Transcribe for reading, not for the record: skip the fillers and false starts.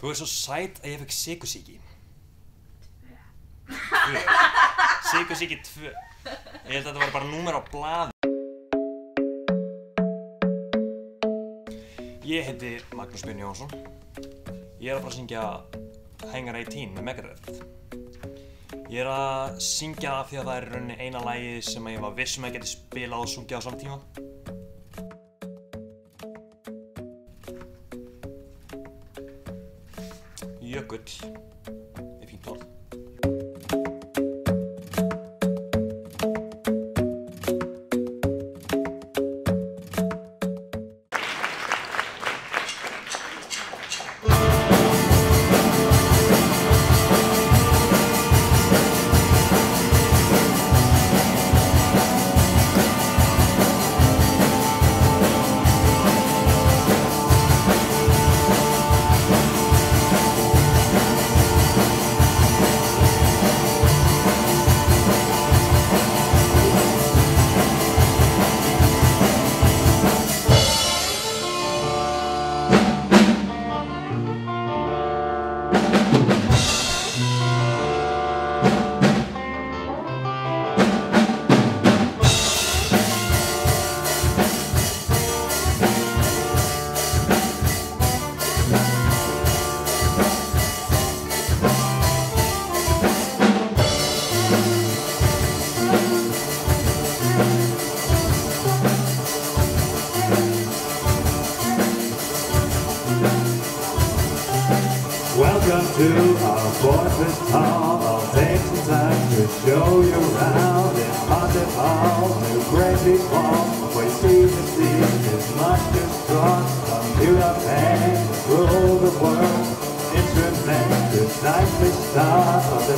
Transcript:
Þú svo sæt að ég fekk sykursýki. 2. Sykursýki 2. Ég held að þetta var bara númer á blaði. Ég heiti Magnús Björn Jónsson. Ég að fara að syngja Hangar 18 með Megadeth. Ég að syngja af því að það í rauninni eina lagið sem ég var viss að geti spilað og sungið á saman tíma. Jökull fínt orð. Welcome to our Fortress Hall. I'll take some time to show you around. In haunted halls, new great big walls, where you see the sea is much too strong. Come to the pain, rule the world. Instruments, this nightly star of the